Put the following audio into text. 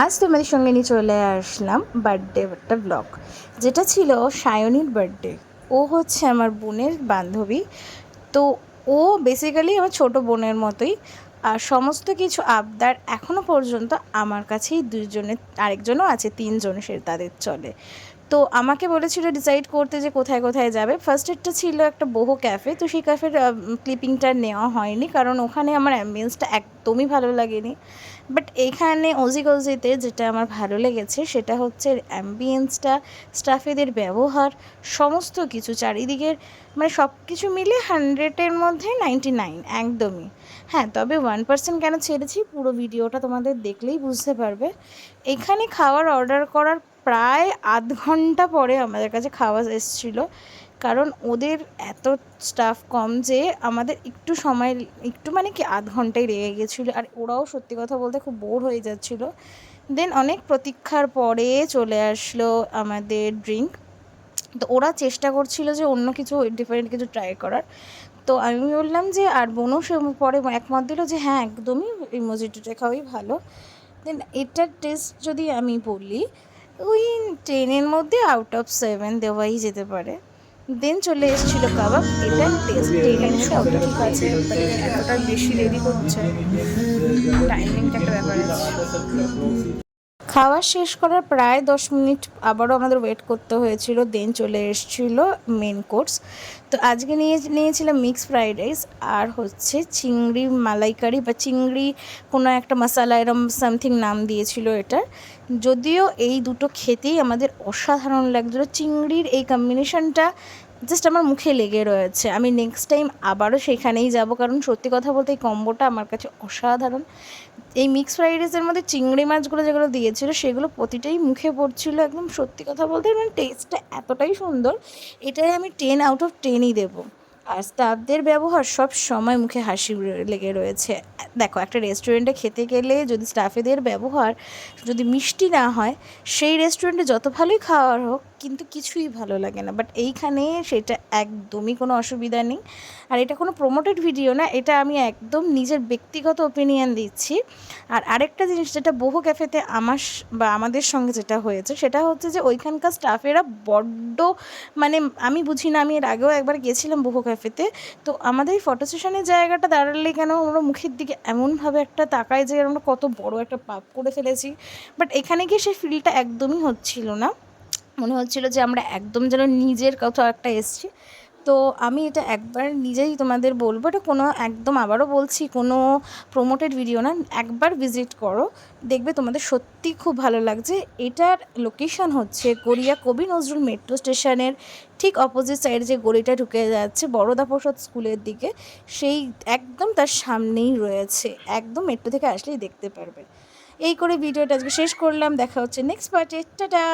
আজ তোমাদের সঙ্গে নিয়ে চলে আসলাম বার্থডে একটা ব্লগ, যেটা ছিল সায়নীর বার্থডে। ও হচ্ছে আমার বোনের বান্ধবী, তো ও বেসিক্যালি আমার ছোট বোনের মতোই। আর সমস্ত কিছু আবদার এখনও পর্যন্ত আমার কাছেই দুজনের, আরেকজনও আছে, তিনজন সে তাদের চলে। তো আমাকে বলেছিল ডিসাইড করতে যে কোথায় কোথায় যাবে। ফার্স্টেরটা ছিল একটা বহু ক্যাফে, তো সেই ক্যাফের ক্লিপিংটা নেওয়া হয়নি কারণ ওখানে আমার অ্যাম্বিয়েন্সটা একদমই ভালো লাগেনি। বাট এইখানে অজিগজিতে যেটা আমার ভালো লেগেছে সেটা হচ্ছে অ্যাম্বিয়েন্সটা, স্টাফেদের ব্যবহার, সমস্ত কিছু চারিদিকের, মানে সব কিছু মিলে 100-এর মধ্যে 99 একদমই। হ্যাঁ, তবে 1% কেন ছেড়েছি পুরো ভিডিওটা তোমাদের দেখলেই বুঝতে পারবে। এখানে খাওয়ার অর্ডার করার প্রায় আধ ঘন্টা পরে আমাদের কাছে খাওয়া এসেছিলো, কারণ ওদের এত স্টাফ কম যে আমাদের একটু সময়, একটু মানে কি আধ ঘন্টায় লেগে গেছিলো। আর ওরাও সত্যি কথা বলতে খুব বোর হয়ে যাচ্ছিলো। দেন অনেক প্রতীক্ষার পরে চলে আসলো আমাদের ড্রিঙ্ক। তো ওরা চেষ্টা করছিল যে অন্য কিছু ডিফারেন্ট কিছু ট্রাই করার। তো আমি বললাম যে, আর বোনও সে পরে একমত দিল যে হ্যাঁ একদমই এই মজিটোটা খাওয়াই ভালো। দেন এটার টেস্ট যদি আমি বলি, ওই 10-এর মধ্যে আউট অফ 7 দেওয়াই যেতে পারে। দেন চলে এসেছিলো কাবাব, এটার টেস্ট 10-এর মধ্যে আউট অফ, ঠিক আছে, বাট এতটা বেশি দেরি হচ্ছে, টাইমিংটা একটা ব্যাপার আছে। খাওয়া শেষ করার প্রায় 10 মিনিট আবারও আমাদের ওয়েট করতে হয়েছিল। দেন চলে এসেছিলো মেন কোর্স। তো আজকে নিয়েছিলাম মিক্স ফ্রাইড রাইস আর হচ্ছে চিংড়ি মালাইকারি বা চিংড়ি কোনো একটা মশলা, এরম সামথিং নাম দিয়েছিল এটার। যদিও এই দুটো খেতেই আমাদের অসাধারণ লাগছিলো। চিংড়ির এই কম্বিনেশনটা জাস্ট আমার মুখে লেগে রয়েছে। আমি নেক্সট টাইম আবারও সেখানেই যাব, কারণ সত্যি কথা বলতে এই কম্বোটা আমার কাছে অসাধারণ। এই মিক্স ফ্রাইড রাইসের মধ্যে চিংড়ি মাছগুলো যেগুলো দিয়েছিল সেগুলো প্রতিটাই মুখে পড়ছিল একদম, সত্যি কথা বলতে মানে টেস্টটা এতটাই সুন্দর, এটাই আমি 10/10ই দেবো। আর স্টাফদের ব্যবহার সব সময় মুখে হাসি লেগে রয়েছে। দেখো, একটা রেস্টুরেন্টে খেতে গেলে যদি স্টাফেদের ব্যবহার যদি মিষ্টি না হয়, সেই রেস্টুরেন্টে যত ভালোই খাওয়ার হোক কিন্তু কিছুই ভালো লাগে না। বাট এইখানে সেটা একদমই কোনো অসুবিধা নেই। আর এটা কোনো প্রমোটেড ভিডিও না, এটা আমি একদম নিজের ব্যক্তিগত ওপিনিয়ন দিচ্ছি। আর আরেকটা জিনিস যেটা বহু ক্যাফেতে বা আমাদের সঙ্গে যেটা হয়েছে সেটা হচ্ছে যে ওইখানকার স্টাফেরা বড্ড, মানে আমি বুঝি না, আমি এর আগেও একবার গেছিলাম বহু ক্যাফেতে, তো আমাদের ফটো সেশনের জায়গাটা দাঁড়ালে কেন আমরা মুখের দিকে এমনভাবে একটা তাকায় যে আমরা কত বড় একটা পাপ করে ফেলেছি। বাট এখানে গিয়ে সেই ফিলটা একদমই হচ্ছিল না, মনে হচ্ছিলো যে আমরা একদম যেন নিজের কোথাও একটা এসছি। তো আমি এটা একবার নিজেই তোমাদের বলবো, এটা কোনো একদম আবারও বলছি কোনো প্রমোটেড ভিডিও না, একবার ভিজিট করো, দেখবে তোমাদের সত্যি খুব ভালো লাগছে। এটার লোকেশন হচ্ছে গড়িয়া কবি নজরুল মেট্রো স্টেশনের ঠিক অপোজিট সাইডে যে গলিটা ঢুকে যাচ্ছে বড়দা প্রসাদ স্কুলের দিকে, সেই একদম তার সামনেই রয়েছে, একদম মেট্রো থেকে আসলেই দেখতে পারবে। এই করে ভিডিওটা আজকে শেষ করলাম, দেখা হচ্ছে নেক্সট পার্টে, টাটা।